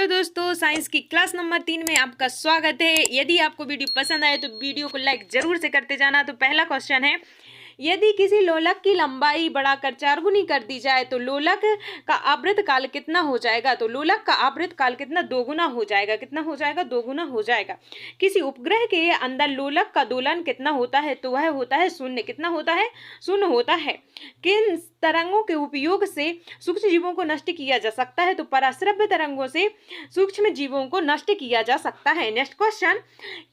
दोस्तों, साइंस की class number 3 में आपका स्वागत है। यदि आपको वीडियो पसंद आए तो वीडियो को लाइक जरूर से करते जाना। तो पहला क्वेश्चन है, यदि किसी लोलक की लंबाई बढ़ाकर 4 गुनी कर दी जाए तो लोलक का आवृत काल कितना हो जाएगा? तो लोलक का आवृत काल कितना? 2 गुना हो जाएगा। कितना हो जाएगा? 2 गुना हो जाएगा। किसी उपग्रह के अंदर लोलक का दोलन कितना होता है? तो वह होता है 0। कितना होता है? 0 होता है। किन तरंगों के उपयोग से सूक्ष्म जीवों को नष्ट किया जा सकता है? तो पराश्रव्य तरंगों से सूक्ष्म जीवों को नष्ट किया जा सकता है। नेक्स्ट क्वेश्चन,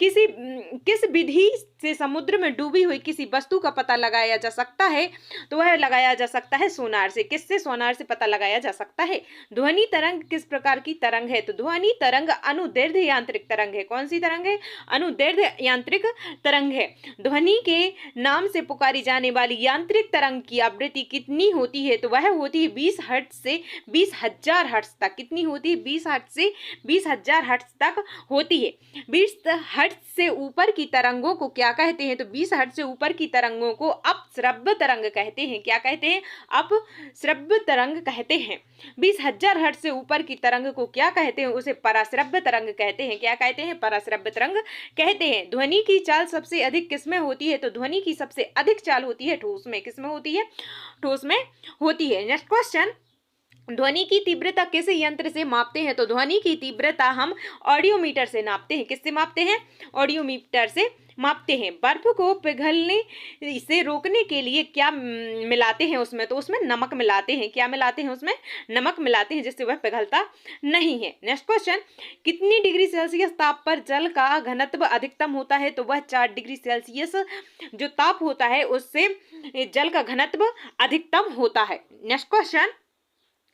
किस विधि से समुद्र में डूबी हुई किसी वस्तु का पता लगाया जा सकता है? तो वह लगाया जा सकता है सोनार से। किससे? सोनार से पता लगाया जा सकता है। ध्वनि तरंग किस प्रकार की तरंग है? तो ध्वनि तरंग अनुदैर्ध्य यांत्रिक तरंग है। कौन सी तरंग है? अनुदैर्ध्य यांत्रिक तरंग है। ध्वनि के नाम से पुकारी जाने वाली यांत्रिक तरंग की आवृत्ति कितनी होती है? तो वह होती है 20 हर्ट्ज से 20,000 हर्ट्ज तक। कितनी होती है? 20 हर्ट्ज से 20,000 हर्ट्ज तक होती है। 20 हर्ट्ज से ऊपर की तरंगों को क्या कहते हैं? तो 20 हर्ट्ज से ऊपर की तरंगों को अपश्रव्य तरंग कहते हैं। क्या कहते हैं? अपश्रव्य तरंग कहते हैं। 20,000 हर्ट्ज से ऊपर की तरंग को क्या कहते हैं? उसे पराश्रव्य तरंग कहते हैं। क्या कहते हैं? पराश्रव्य तरंग कहते हैं। ध्वनि की चाल सबसे अधिक किसमें होती है? तो ध्वनि की सबसे अधिक चाल होती है ठोस में। किसमें होती है? ठोस में होती है। नेक्स्ट क्वेश्चन, ध्वनि की तीव्रता किस यंत्र से मापते हैं? तो ध्वनि की तीव्रता हम ऑडियोमीटर से नापते हैं। किससे मापते हैं? ऑडियोमीटर से मापते हैं। बर्फ को पिघलने से रोकने के लिए क्या मिलाते हैं उसमें? तो उसमें नमक मिलाते हैं। क्या मिलाते हैं? उसमें नमक मिलाते हैं, जिससे वह पिघलता नहीं है। नेक्स्ट क्वेश्चन, कितनी डिग्री सेल्सियस ताप पर जल का घनत्व अधिकतम होता है? तो वह 4 डिग्री सेल्सियस जो ताप होता है उससे जल का घनत्व अधिकतम होता है। नेक्स्ट क्वेश्चन,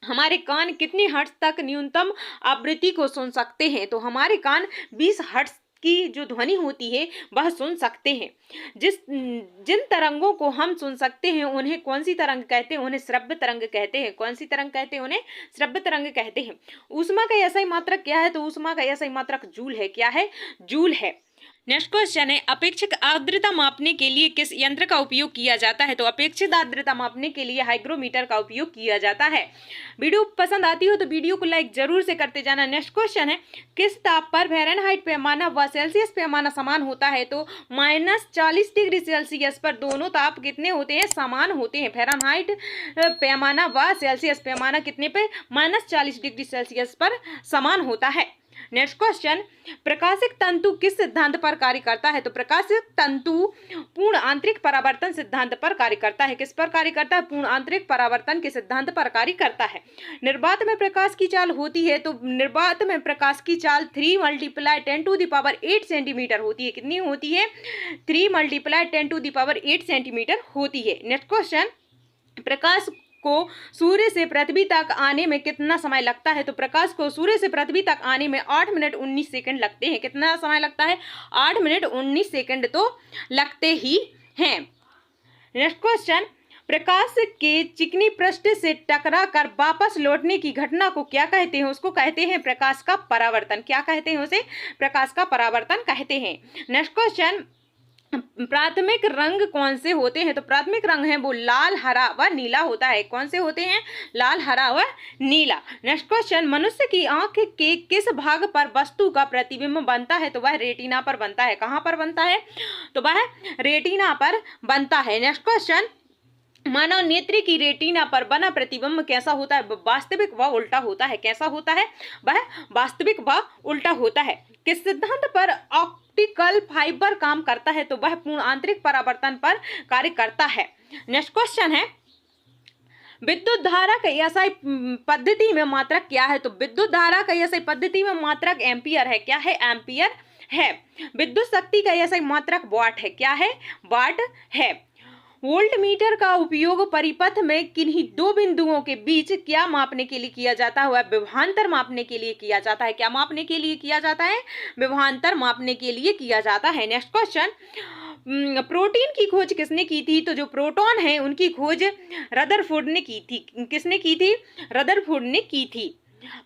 हमारे कान कितनी हर्ट्ज तक न्यूनतम आवृत्ति को सुन सकते हैं? तो हमारे कान 20 हर्ट्ज की जो ध्वनि होती है वह सुन सकते हैं। जिन तरंगों को हम सुन सकते हैं उन्हें कौन सी तरंग कहते हैं? उन्हें श्रव्य तरंग कहते हैं। कौन सी तरंग कहते हैं? उन्हें श्रव्य तरंग कहते हैं। ऊष्मा का एसआई मात्रक क्या है? तो ऊष्मा का एसआई मात्रक जूल है। क्या है? जूल है। नेक्स्ट क्वेश्चन है, अपेक्षित आर्द्रता मापने के लिए किस यंत्र का उपयोग किया जाता है? तो अपेक्षित आर्द्रता मापने के लिए हाइग्रोमीटर का उपयोग किया जाता है। वीडियो पसंद आती हो तो वीडियो को लाइक जरूर से करते जाना। नेक्स्ट क्वेश्चन है, किस ताप पर फ़ारेनहाइट पैमाना व सेल्सियस पैमाना समान होता है? तो -40 डिग्री सेल्सियस पर दोनों ताप कितने होते हैं? समान होते हैं। फ़ारेनहाइट पैमाना व सेल्सियस पैमाना कितने पे? -40 डिग्री सेल्सियस पर समान होता है। नेक्स्ट क्वेश्चन, प्रकाशिक तंतु किस सिद्धांत पर कार्य करता है? तो प्रकाशिक तंतु पूर्ण आंतरिक परावर्तन सिद्धांत पर कार्य करता है। किस पर कार्य करता है? पूर्ण आंतरिक परावर्तन के सिद्धांत पर कार्य करता है। निर्वात में प्रकाश की चाल होती है, तो निर्वात में प्रकाश की चाल 3 × 10⁸ सेंटीमीटर होती है। कितनी होती है? 3 × 10⁸ सेंटीमीटर होती है। नेक्स्ट क्वेश्चन, प्रकाश को सूर्य से पृथ्वी तक आने में कितना समय लगता है? तो प्रकाश को सूर्य से पृथ्वी तक आने में 8 मिनट 19 सेकंड लगते हैं। कितना समय लगता है? 8 मिनट 19 सेकंड तो लगते ही हैं। नेक्स्ट क्वेश्चन, प्रकाश के चिकनी पृष्ठ से टकरा कर वापस लौटने की घटना को क्या कहते हैं? उसको कहते हैं प्रकाश का परावर्तन। क्या कहते हैं? उसे प्रकाश का परावर्तन कहते हैं। नेक्स्ट क्वेश्चन, प्राथमिक रंग कौन से होते हैं? तो प्राथमिक रंग है वो लाल, हरा व नीला होता है। कौन से होते हैं? लाल, हरा व नीला। नेक्स्ट क्वेश्चन, मनुष्य की आंख के किस भाग पर वस्तु का प्रतिबिंब बनता है? तो वह रेटिना पर बनता है। कहाँ पर बनता है? तो वह रेटिना पर बनता है। नेक्स्ट क्वेश्चन, मानव नेत्र की रेटिना पर बना प्रतिबिंब कैसा होता है? वास्तविक व उल्टा होता है। कैसा होता है? वह वास्तविक व उल्टा होता है। किस सिद्धांत पर ऑप्टिकल फाइबर काम करता है? तो वह पूर्ण आंतरिक परावर्तन पर कार्य करता है। नेक्स्ट क्वेश्चन है, विद्युत धारा का एसआई पद्धति में मात्रक क्या है? तो विद्युत धारा का एसआई पद्धति में मात्रक एम्पियर है। क्या है? एम्पियर है। विद्युत शक्ति का एसआई मात्रक वाट है। क्या है? वाट है। वोल्ट मीटर का उपयोग परिपथ में किन्हीं 2 बिंदुओं के बीच क्या मापने के लिए किया जाता है? वह विभवांतर मापने के लिए किया जाता है। क्या मापने के लिए किया जाता है? विभवांतर मापने के लिए किया जाता है। नेक्स्ट क्वेश्चन, प्रोटीन की खोज किसने की थी? तो जो प्रोटॉन है उनकी खोज रदरफोर्ड ने की थी। किसने की थी? रदरफोर्ड ने की थी।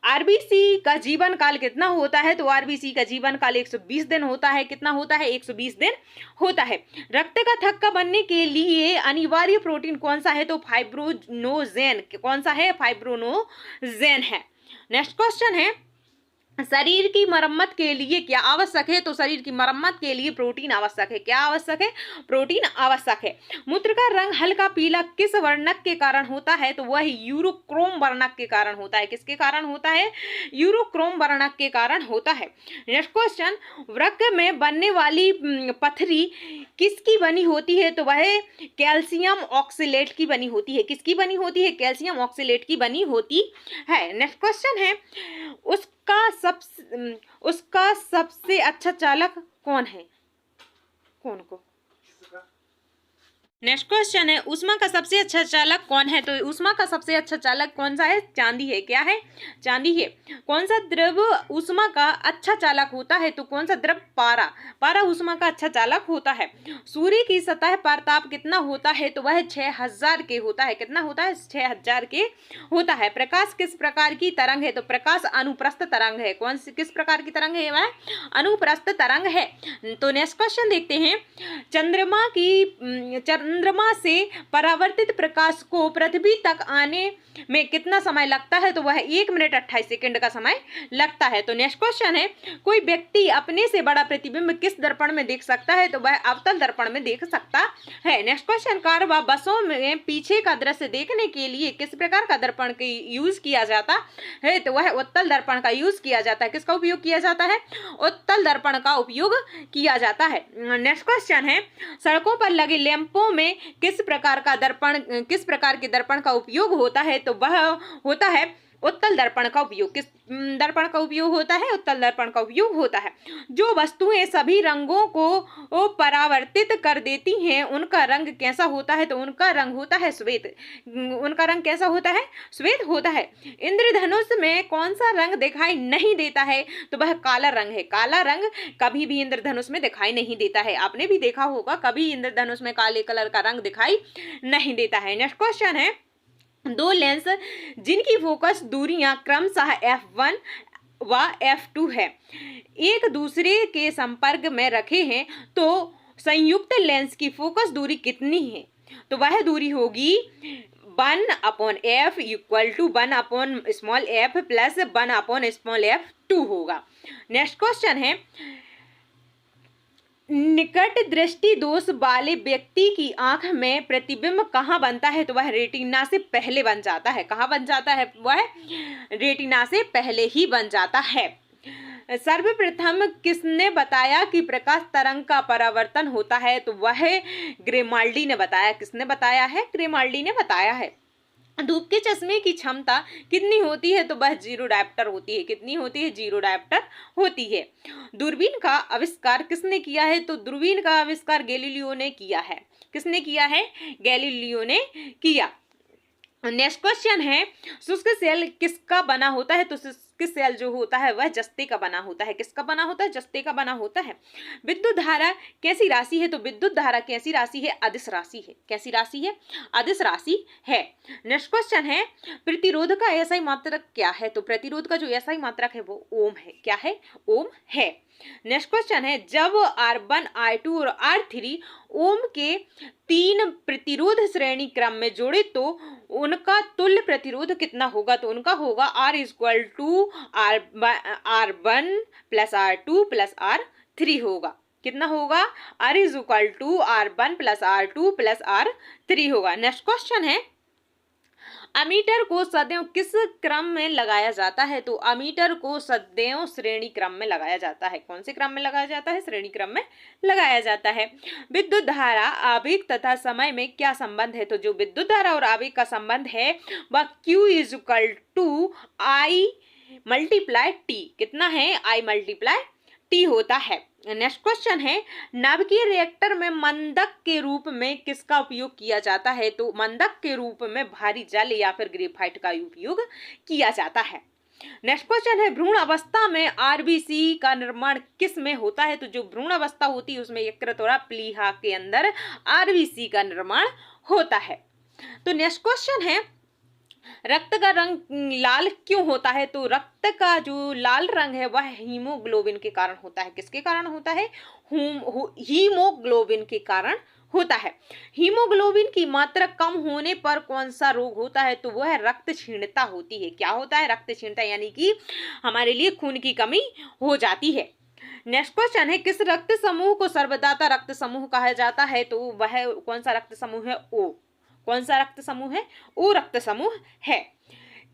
आरबीसी का जीवन काल कितना होता है? तो आरबीसी का जीवन काल 120 दिन होता है। कितना होता है? 120 दिन होता है। रक्त का थक्का बनने के लिए अनिवार्य प्रोटीन कौन सा है? तो फाइब्रोनोजेन। कौन सा है? फाइब्रोनोजेन है। नेक्स्ट क्वेश्चन है, शरीर की मरम्मत के लिए क्या आवश्यक है? तो शरीर की मरम्मत के लिए प्रोटीन आवश्यक है। क्या आवश्यक है? प्रोटीन आवश्यक है। मूत्र का रंग हल्का पीला किस वर्णक के कारण होता है? तो वह यूरोक्रोम वर्णक के कारण होता है। किसके कारण होता है? यूरोक्रोम वर्णक के कारण होता है। नेक्स्ट क्वेश्चन, वृक्क में बनने वाली पथरी किसकी बनी होती है? तो वह कैल्शियम ऑक्सलेट की बनी होती है। किसकी बनी होती है? कैल्शियम ऑक्सलेट की बनी होती है। नेक्स्ट क्वेश्चन है, उसका सबसे अच्छा चालक कौन है? कौन को? नेक्स्ट क्वेश्चन है, ऊष्मा का सबसे अच्छा चालक कौन है? तो ऊष्मा का सबसे अच्छा चालक कौन सा है? चांदी है। क्या है? चांदी है। कौन सा द्रव ऊष्मा का अच्छा चालक होता है? तो कौन सा द्रव? पारा। पारा ऊष्मा का अच्छा चालक होता है। सूर्य की सतह पर ताप कितना होता है? तो वह 6000 के होता है। कितना होता है? 6000 के होता है। प्रकाश किस प्रकार की तरंग है? तो प्रकाश अनुप्रस्थ तरंग है। कौन सी किस प्रकार की तरंग है? वह अनुप्रस्थ तरंग है। तो नेक्स्ट क्वेश्चन देखते हैं, चंद्रमा से परावर्तित प्रकाश को पृथ्वी तक आने में कितना समय लगता है? तो वह 1 मिनट 28 सेकंड का समय लगता है। तो नेक्स्ट क्वेश्चन है, कोई व्यक्ति अपने से बड़ा प्रतिबिंब किस दर्पण में देख सकता है? तो वह अवतल दर्पण में देख सकता है। नेक्स्ट क्वेश्चन, कार व बसों में पीछे का दृश्य देखने के लिए किस प्रकार का दर्पण का यूज किया जाता है? तो वह उत्तल दर्पण का यूज किया जाता है। किसका उपयोग किया जाता है? उत्तल दर्पण का उपयोग किया जाता है। नेक्स्ट क्वेश्चन है, सड़कों पर लगे लैंपों में किस प्रकार के दर्पण का उपयोग होता है? तो वह होता है उत्तल दर्पण का उपयोग। किस दर्पण का उपयोग होता है? उत्तल दर्पण का उपयोग होता है। जो वस्तुएं सभी रंगों को परावर्तित कर देती हैं उनका रंग कैसा होता है? तो उनका रंग होता है श्वेत। उनका रंग कैसा होता है? श्वेत होता है। इंद्रधनुष में कौन सा रंग दिखाई नहीं देता है? तो वह काला रंग है। काला रंग कभी भी इंद्रधनुष में दिखाई नहीं देता है। आपने भी देखा होगा, कभी इंद्रधनुष में काले कलर का रंग दिखाई नहीं देता है। नेक्स्ट क्वेश्चन है, दो लेंस जिनकी फोकस दूरियां क्रमशः f1 व f2 है, एक दूसरे के संपर्क में रखे हैं, तो संयुक्त लेंस की फोकस दूरी कितनी है? तो वह दूरी होगी 1/f equal to 1/f plus 1/f2 होगा। नेक्स्ट क्वेश्चन है, निकट दृष्टि दोष वाले व्यक्ति की आंख में प्रतिबिंब कहाँ बनता है? तो वह रेटिना से पहले बन जाता है। कहाँ बन जाता है? वह रेटिना से पहले ही बन जाता है। सर्वप्रथम किसने बताया कि प्रकाश तरंग का परावर्तन होता है? तो वह ग्रेमाल्डी ने बताया। किसने बताया है? ग्रेमाल्डी ने बताया है। धूप के चश्मे की क्षमता कितनी होती है? तो वह 0 डायप्टर होती है। कितनी होती है? 0 डायप्टर होती है। दूरबीन का आविष्कार किसने किया है? तो दूरबीन का आविष्कार गैलीलियो ने किया है। किसने किया है? गैलीलियो ने किया। नेक्स्ट क्वेश्चन है, शुष्क सेल किसका बना होता है? तो शुष्क सेल जो होता है वह जस्ते का बना होता है। किसका बना होता है? जस्ते का बना होता है। विद्युत धारा कैसी राशि है? तो विद्युत धारा कैसी राशि है? अदिश राशि है। कैसी राशि है? अदिश राशि है। नेक्स्ट क्वेश्चन है, प्रतिरोध का एसआई मात्रक क्या है? तो प्रतिरोध का जो एसआई मात्रक है वो ओम है। क्या है? ओम है। नेक्स्ट क्वेश्चन है, जब R1 R2 और R3 ओम के 3 प्रतिरोध श्रेणी क्रम में जोड़े तो उनका तुल्य प्रतिरोध कितना होगा? तो उनका होगा R equal to R1 plus R2 plus R3 होगा। कितना होगा? R is equal to R1 plus R2 plus R3 होगा। नेक्स्ट क्वेश्चन है, अमीटर को सदैव किस क्रम में लगाया जाता है? तो अमीटर को सदैव श्रेणी क्रम में लगाया जाता है। कौन से क्रम में लगाया जाता है? श्रेणी क्रम में लगाया जाता है। विद्युत धारा, आवेग तथा समय में क्या संबंध है? तो जो विद्युत धारा और आवेग का संबंध है वह Q is equal to I multiply T। कितना है? I मल्टीप्लाई T होता है। नेक्स्ट क्वेश्चन है, नाभिकीय रिएक्टर में मंदक के रूप में किसका उपयोग किया जाता है? तो मंदक के रूप में भारी जल या फिर ग्रेफाइट का उपयोग किया जाता है। नेक्स्ट क्वेश्चन है, भ्रूण अवस्था में आरबीसी का निर्माण किस में होता है? तो जो भ्रूण अवस्था होती है उसमें यकृत और प्लीहा के अंदर आरबीसी का निर्माण होता है। तो नेक्स्ट क्वेश्चन है, रक्त का रंग लाल क्यों होता है? तो रक्त का जो लाल रंग है वह हीमोग्लोबिन के कारण होता है। किसके कारण होता है? हीमोग्लोबिन के कारण होता है। हीमोग्लोबिन की मात्रा कम होने पर कौन सा रोग होता है? तो वह रक्त क्षीणता होती है। क्या होता है? रक्त क्षीणता, यानी कि हमारे लिए खून की कमी हो जाती है। नेक्स्ट क्वेश्चन है, किस रक्त समूह को सर्वदाता रक्त समूह कहा जाता है? तो वह कौन सा रक्त समूह है? ओ। कौन सा रक्त समूह है? ओ रक्त समूह है।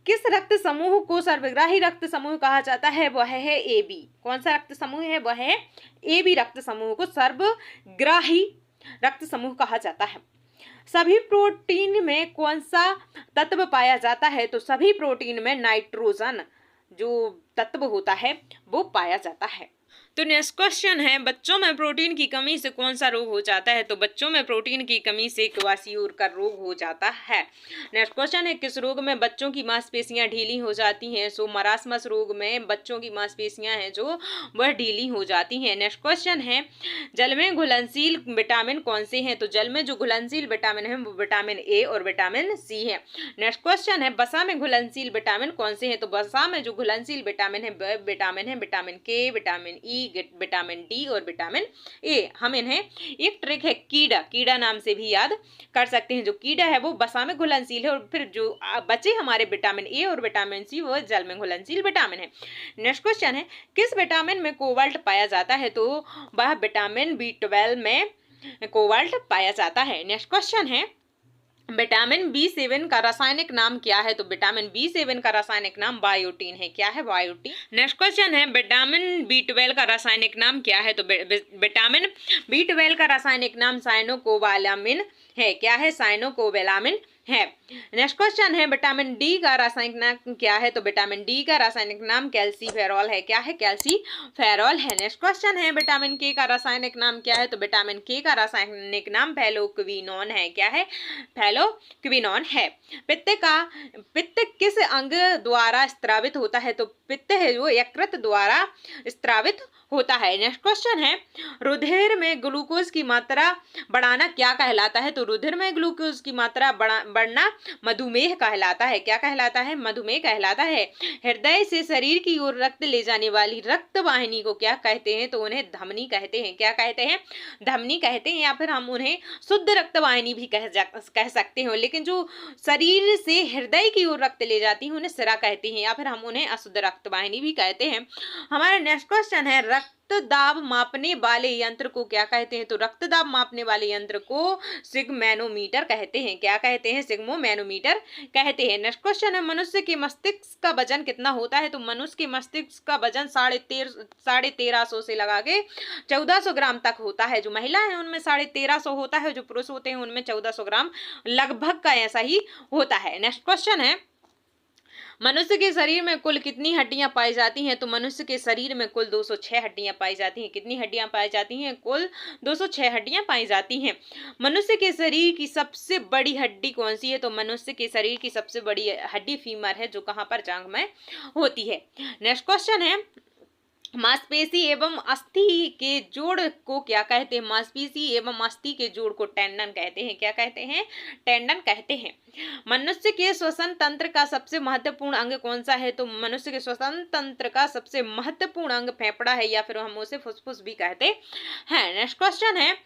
किस रक्त समूह को सर्वग्राही रक्त समूह कहा जाता है? वह है ए बी। कौन सा रक्त समूह है? वह है ए बी रक्त समूह को सर्वग्राही रक्त समूह कहा जाता है। सभी प्रोटीन में कौन सा तत्व पाया जाता है? तो सभी प्रोटीन में नाइट्रोजन जो तत्व होता है वो पाया जाता है। तो नेक्स्ट क्वेश्चन है, बच्चों में प्रोटीन की कमी से कौन सा रोग हो जाता है? तो बच्चों में प्रोटीन की कमी से क्वासियोर का रोग हो जाता है। नेक्स्ट क्वेश्चन है, किस रोग में बच्चों की मांसपेशियां ढीली हो जाती हैं? सो मरासमस रोग में बच्चों की मांसपेशियां हैं जो वह ढीली हो जाती हैं। नेक्स्ट क्वेश्चन है, जल में घुलनशील विटामिन कौन से हैं? तो जल में जो घुलनशील विटामिन है वो विटामिन ए और विटामिन सी है। नेक्स्ट क्वेश्चन है, वसा में घुलनशील विटामिन कौन से हैं? तो वसा में जो घुलनशील विटामिन है वह विटामिन है विटामिन के, विटामिन ई, विटामिन डी और विटामिन ए। हम इन्हें एक ट्रिक है कीड़ा नाम से भी याद कर सकते हैं। जो कीड़ा है वो वसा में घुलनशील है और फिर जो बचे हमारे विटामिन ए और विटामिन सी वो जल में घुलनशील विटामिन है। नेक्स्ट क्वेश्चन है, किस विटामिन में कोबाल्ट पाया जाता है? तो वह विटामिन B12 में कोबाल्ट पाया जाता है। नेक्स्ट क्वेश्चन है, विटामिन B7 का रासायनिक नाम क्या है? तो विटामिन B7 का रासायनिक नाम बायोटीन है। क्या है? बायोटीन। नेक्स्ट क्वेश्चन है, विटामिन B12 का रासायनिक नाम क्या है? तो विटामिन B12 का रासायनिक नाम साइनोकोबालामिन है। क्या है? साइनोकोबालामिन है। नेक्स्ट क्वेश्चन है, विटामिन डी का रासायनिक नाम क्या है? तो विटामिन डी का रासायनिक नाम कैल्सीफेरॉल है। क्या है? कैल्सीफेरॉल है। नेक्स्ट क्वेश्चन है, विटामिन के का रासायनिक नाम क्या है? तो विटामिन के का रासायनिक नाम फैलोक्विनोन है। क्या है? फैलोक्विनोन है। पित्त किस अंग द्वारा स्त्रावित होता है? तो पित्त है जो यकृत द्वारा स्त्रावित होता है। नेक्स्ट क्वेश्चन है, रुधिर में ग्लूकोज की मात्रा बढ़ाना क्या कहलाता है? तो रुधिर में ग्लूकोज की मात्रा बढ़ना मधुमेह कहलाता है। क्या कहलाता है? मधुमेह कहलाता है। हृदय से शरीर की ओर रक्त ले जाने वाली रक्त वाहिनी को क्या कहते हैं? तो उन्हें धमनी कहते हैं। क्या कहते हैं? धमनी कहते हैं, या फिर हम उन्हें शुद्ध रक्त वाहिनी भी कह सकते हैं। लेकिन जो शरीर से हृदय की ओर रक्त ले जाती है उन्हें सिरा कहते हैं, या फिर हम उन्हें अशुद्ध रक्त वाहिनी भी कहते हैं। हमारा नेक्स्ट क्वेश्चन है, रक्तदाब मापने वाले यंत्र को क्या कहते हैं? तो रक्तदाब मापने वाले यंत्र को सिग्मोमैनोमीटर कहते हैं। क्या कहते हैं? सिग्मोमैनोमीटर कहते हैं। नेक्स्ट क्वेश्चन है, मनुष्य के मस्तिष्क का वजन कितना होता है? तो मनुष्य के मस्तिष्क का वजन 1350 से लगा के 1400 ग्राम तक होता है। जो महिला है उनमें 1350 होता है, जो पुरुष होते हैं उनमें 1400 ग्राम लगभग का ऐसा ही होता है। नेक्स्ट क्वेश्चन है, मनुष्य के शरीर में कुल कितनी हड्डियां पाई जाती हैं? तो मनुष्य के शरीर में कुल 206 हड्डियां पाई जाती हैं। कितनी हड्डियां पाई जाती हैं? कुल 206 हड्डियां पाई जाती हैं। मनुष्य के शरीर की सबसे बड़ी हड्डी कौन सी है? तो मनुष्य के शरीर की सबसे बड़ी हड्डी फीमर है, जो कहाँ पर? जांघ में होती है। नेक्स्ट क्वेश्चन है, मांसपेशी एवं अस्थि के जोड़ को क्या कहते हैं? मांसपेशी एवं अस्थि के जोड़ को टेंडन कहते हैं। क्या कहते हैं? टेंडन कहते हैं। मनुष्य के श्वसन तंत्र का सबसे महत्वपूर्ण अंग कौन सा है? तो मनुष्य के श्वसन तंत्र का सबसे महत्वपूर्ण अंग फेफड़ा है, या फिर हम उसे फुसफुस भी कहते हैं। नेक्स्ट क्वेश्चन है,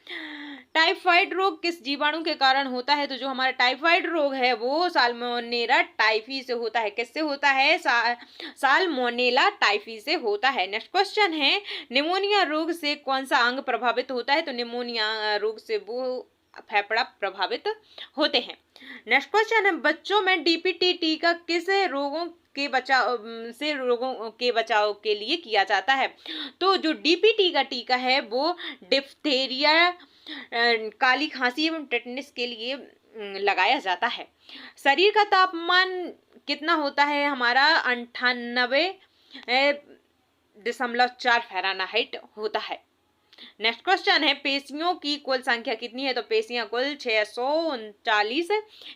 टाइफाइड रोग किस जीवाणु के कारण होता है? तो जो हमारा टाइफाइड रोग है वो साल्मोनेला टाइफी से होता है। किससे होता है? साल्मोनेला टाइफी से होता है। नेक्स्ट क्वेश्चन है, निमोनिया रोग से कौन सा अंग प्रभावित होता है? तो निमोनिया रोग से वो फेफड़ा प्रभावित होते हैं। नेक्स्ट क्वेश्चन है, बच्चों में डीपीटी टीका किस रोगों के बचाव के लिए किया जाता है? तो जो डीपीटी का टीका है वो डिप्थीरिया, काली खांसी एवं टेटनस के लिए लगाया जाता है। शरीर का तापमान कितना होता है हमारा? 98.4 फ़ारेनहाइट होता है। नेक्स्ट क्वेश्चन है, पेशियों की कुल संख्या कितनी है? तो पेशियां कुल 639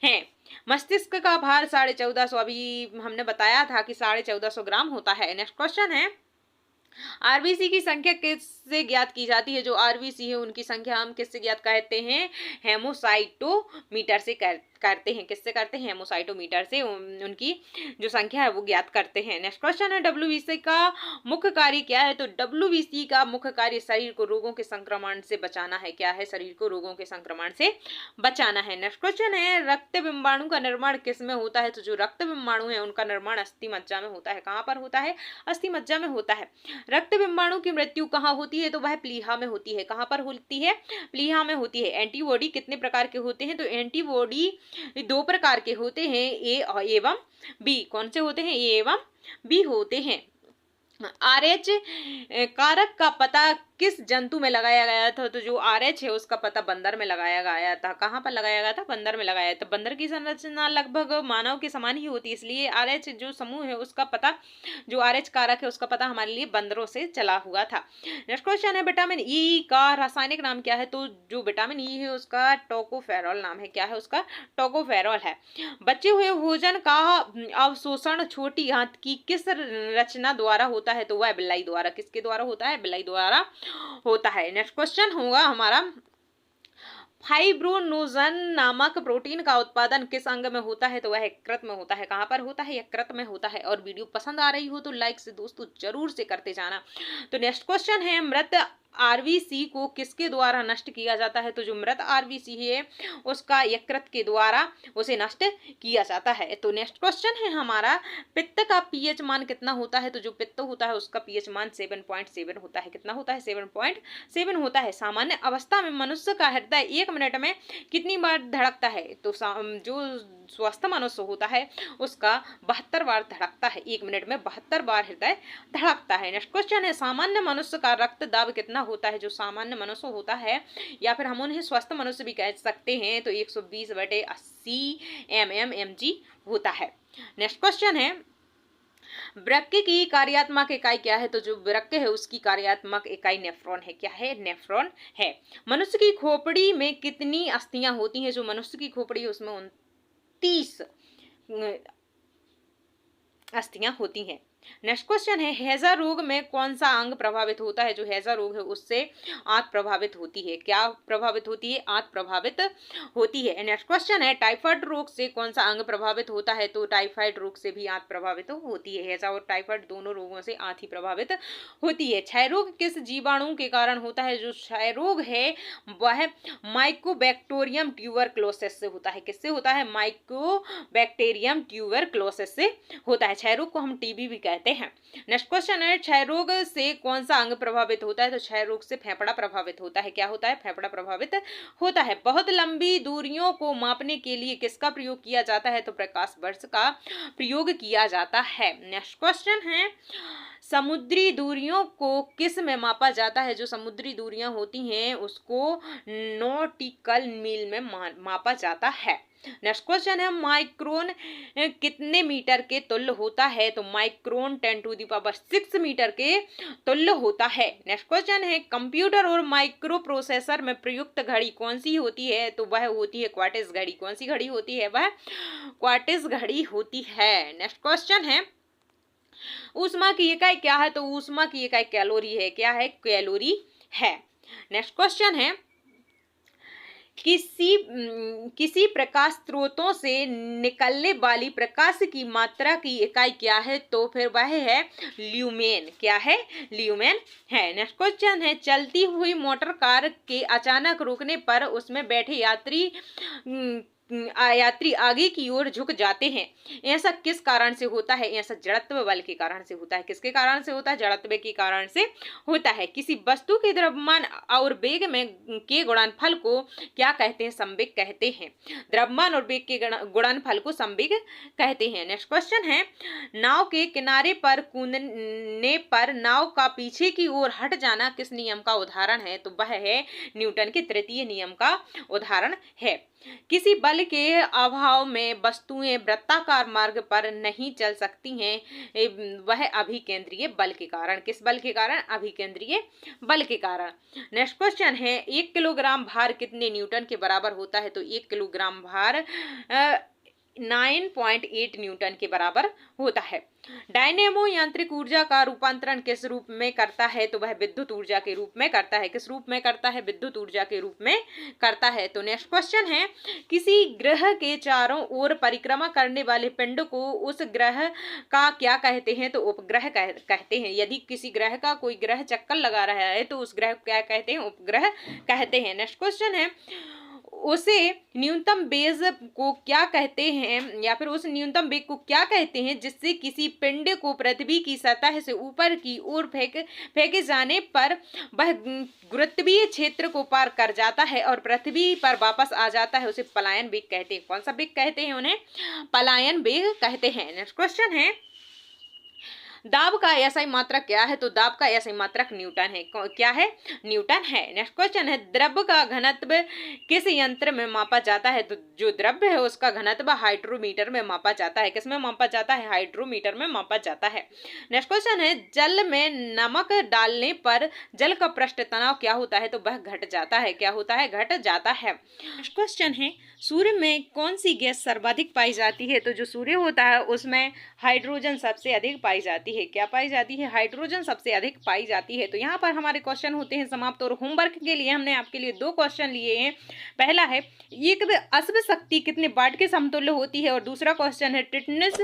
हैं। मस्तिष्क का भार 1450, अभी हमने बताया था कि 1450 ग्राम होता है। नेक्स्ट क्वेश्चन है, आरबीसी की संख्या किससे ज्ञात की जाती है? जो आरबीसी है उनकी संख्या हम किससे ज्ञात कहते हैं? हेमोसाइटोमीटर से करते हैं, किससे करते हैं, हेमोसाइटोमीटर से उनकी जो संख्या है वो ज्ञात करते हैं। नेक्स्ट क्वेश्चन है डब्ल्यूबीसी का मुख्य कार्य क्या है, तो डब्ल्यूबीसी का मुख्य कार्य शरीर को रोगों के संक्रमण से बचाना है। क्या है, शरीर को रोगों के संक्रमण से बचाना है। नेक्स्ट क्वेश्चन है रक्त बिंबाणु का निर्माण किस में होता है, तो जो रक्त बिंबाणु है उनका निर्माण अस्थि मज्जा में होता है। कहाँ पर होता है, अस्थि मज्जा में होता है। रक्त बिंबाणु की मृत्यु कहाँ होती है, तो वह प्लीहा में होती है। कहाँ पर होती है, प्लीहा में होती है। एंटीबॉडी कितने प्रकार के होते हैं, तो एंटीबॉडी 2 प्रकार के होते हैं, ए एवं बी। कौन से होते हैं, ए एवं बी होते हैं। RH कारक का पता किस जंतु में लगाया गया था, तो जो RH है उसका पता बंदर में लगाया गया था। कहाँ पर लगाया गया था, बंदर में लगाया था। बंदर की संरचना लगभग मानव के समान ही होती है, इसलिए RH जो समूह है उसका पता, जो RH कारक है उसका पता हमारे लिए बंदरों से चला हुआ था। नेक्स्ट क्वेश्चन है विटामिन ई का रासायनिक नाम क्या है, तो जो विटामिन ई है उसका टोकोफेरॉल नाम है। क्या है उसका, टोकोफेरॉल है। बचे हुए भोजन का अवशोषण छोटी आंत की किस रचना द्वारा होता है, तो वह बिल्लाई द्वारा। किसके द्वारा होता है, बिल्लाई द्वारा होता है। नेक्स्ट क्वेश्चन होगा हमारा फाइब्रोनोजन नामक प्रोटीन का उत्पादन किस अंग में होता है, तो वह यकृत में होता है। कहाँ पर होता है, यकृत में होता है। और वीडियो पसंद आ रही हो तो लाइक से दोस्तों जरूर से करते जाना। तो नेक्स्ट क्वेश्चन है मृत आरबीसी को किसके द्वारा नष्ट किया जाता है, तो जो मृत आरबीसी है उसका यकृत के द्वारा उसे नष्ट किया जाता है। तो नेक्स्ट क्वेश्चन है हमारा पित्त का पीएच मान कितना होता है, तो जो पित्त होता है उसका पीएच मान 7.7 होता है। कितना होता है, 7.7 होता है। सामान्य अवस्था में मनुष्य का हृदय 1 मिनट में कितनी बार धड़कता है, तो जो स्वस्थ मनुष्य होता है उसका 72 बार धड़कता है। 1 मिनट में 72 बार हृदय धड़कता है। नेक्स्ट क्वेश्चन है सामान्य मनुष्य का रक्त दाब कितना होता है, जो सामान्य मनुष्य होता है या फिर हम उन्हें स्वस्थ मनुष्य भी कह सकते हैं, तो 120/80 mmHg होता है। नेक्स्ट क्वेश्चन है वृक्क की कार्यात्मक इकाई क्या है, तो जो वृक्क है उसकी कार्यात्मक इकाई नेफ्रॉन है। क्या है, नेफ्रॉन है। मनुष्य की खोपड़ी में कितनी अस्थियां होती हैं, जो मनुष्य की खोपड़ी है उसमें 29 अस्थियां होती हैं। नेक्स्ट क्वेश्चन है हैजा रोग में कौन सा अंग प्रभावित होता है, जो हैजा रोग है उससे आंत प्रभावित होती है। क्या प्रभावित होती है, आंत प्रभावित होती है। नेक्स्ट क्वेश्चन है टाइफाइड रोग से कौन सा अंग प्रभावित होता है, तो टाइफाइड रोग से भी आंत प्रभावित होती है। हैजा और टाइफाइड दोनों रोगों से आंत ही प्रभावित होती है। क्षय रोग किस जीवाणु के कारण होता है, जो क्षय रोग है वह माइकोबैक्टीरियम ट्यूबरक्लोसिस से होता है। किससे होता है, माइकोबैक्टीरियम ट्यूबरक्लोसिस से होता है। क्षय रोग को हम टीबी भी कहते हैं। नेक्स्ट क्वेश्चन है क्षय रोग से कौन सा अंग प्रभावित होता है, तो क्षय रोग से फेफड़ा प्रभावित होता है। क्या होता है, फेफड़ा प्रभावित होता है। बहुत लंबी दूरियों को मापने के लिए किसका प्रयोग किया जाता है, तो प्रकाश वर्ष का प्रयोग किया जाता है। नेक्स्ट क्वेश्चन है समुद्री दूरियों को किस में मापा जाता है, जो समुद्री दूरियां होती हैं उसको नॉटिकल मील में मापा जाता है। नेक्स्ट क्वेश्चन है माइक्रोन कितने मीटर के तुल्य होता है, तो माइक्रोन 10⁶ मीटर के तुल्य होता है। नेक्स्ट क्वेश्चन है कंप्यूटर और माइक्रो प्रोसेसर में प्रयुक्त घड़ी कौन सी होती है, तो वह होती है क्वार्टिज घड़ी। कौन सी घड़ी होती है, वह क्वार्टिज घड़ी होती है। नेक्स्ट क्वेश्चन है ऊष्मा की इकाई क्या है, तो ऊष्मा की इकाई कैलोरी है। क्या है, कैलोरी है। नेक्स्ट क्वेश्चन है किसी प्रकाश स्रोतों से निकलने वाली प्रकाश की मात्रा की इकाई क्या है, तो फिर वह है ल्यूमेन। क्या है, ल्यूमेन है। नेक्स्ट क्वेश्चन है चलती हुई मोटर कार के अचानक रुकने पर उसमें बैठे यात्री आगे की ओर झुक जाते हैं। ऐसा किस कारण से होता है, ऐसा जड़त्व बल के कारण से होता है। किसके कारण से होता है, जड़त्व के कारण से होता है। किसी वस्तु के द्रव्यमान और वेग में के गुणनफल को क्या कहते हैं, संवेग कहते हैं। द्रव्यमान और वेग के गुणनफल को संवेग कहते हैं। नेक्स्ट क्वेश्चन है नाव के किनारे पर कूदने पर नाव का पीछे की ओर हट जाना किस नियम का उदाहरण है, तो वह है न्यूटन के तृतीय नियम का उदाहरण है। किसी बल के अभाव में वस्तुएं वृत्ताकार मार्ग पर नहीं चल सकती हैं, वह अभिकेंद्रीय बल के कारण। किस बल के कारण, अभिकेंद्रीय बल के कारण। नेक्स्ट क्वेश्चन है 1 किलोग्राम भार कितने न्यूटन के बराबर होता है, तो 1 किलोग्राम भार 9.8 न्यूटन के बराबर होता है। डायनेमो यांत्रिक ऊर्जा का रूपांतरण किस रूप में करता है? तो वह विद्युत ऊर्जा के रूप में करता है। किस रूप में करता है? विद्युत ऊर्जा के रूप में करता है। तो नेक्स्ट क्वेश्चन है, किसी ग्रह के चारों ओर परिक्रमा करने वाले पिंड को उस ग्रह का क्या कहते हैं? तो उपग्रह कहते हैं। यदि किसी ग्रह का कोई ग्रह चक्कर लगा रहा है तो उस ग्रह को क्या कहते हैं? उपग्रह कहते हैं। नेक्स्ट क्वेश्चन है, उसे न्यूनतम वेग को क्या कहते हैं, या फिर उस न्यूनतम वेग को क्या कहते हैं जिससे किसी पिंड को पृथ्वी की सतह से ऊपर की ओर फेंके जाने पर वह गुरुत्वीय क्षेत्र को पार कर जाता है और पृथ्वी पर वापस आ जाता है? उसे पलायन वेग कहते हैं। कौन सा वेग कहते हैं? उन्हें पलायन वेग कहते हैं। नेक्स्ट क्वेश्चन है, दाब का एसआई मात्रक क्या है? तो दाब का एसआई मात्रक न्यूटन है। क्या है? न्यूटन है। नेक्स्ट क्वेश्चन है, द्रव्य का घनत्व किस यंत्र में मापा जाता है? तो जो द्रव्य है उसका घनत्व हाइड्रोमीटर में मापा जाता है। किस में मापा जाता है? हाइड्रोमीटर में मापा जाता है। नेक्स्ट क्वेश्चन है, जल में नमक डालने पर जल का पृष्ठ तनाव क्या होता है? तो वह घट जाता है। क्या होता है? घट जाता है। नेक्स्ट क्वेश्चन है, सूर्य में कौन सी गैस सर्वाधिक पाई जाती है? तो जो सूर्य होता है उसमें हाइड्रोजन सबसे अधिक पाई जाती है। क्या पाई जाती है? हाइड्रोजन सबसे अधिक पाई जाती है। तो यहाँ पर हमारे क्वेश्चन होते हैं समाप्त। और होमवर्क के लिए हमने आपके लिए 2 क्वेश्चन लिए हैं। पहला है, एक अश्व शक्ति कितने वाट के समतुल्य होती है? और दूसरा क्वेश्चन है, टिटनेस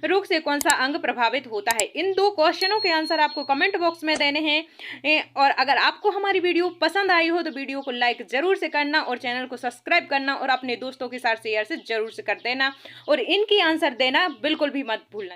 रोग से कौन सा अंग प्रभावित होता है? इन 2 क्वेश्चनों के आंसर आपको कमेंट बॉक्स में देने हैं। और अगर आपको हमारी वीडियो पसंद आई हो तो वीडियो को लाइक जरूर से करना और चैनल को सब्सक्राइब करना और अपने दोस्तों के साथ शेयर से जरूर से कर देना और इनकी आंसर देना बिल्कुल भी मत भूलना।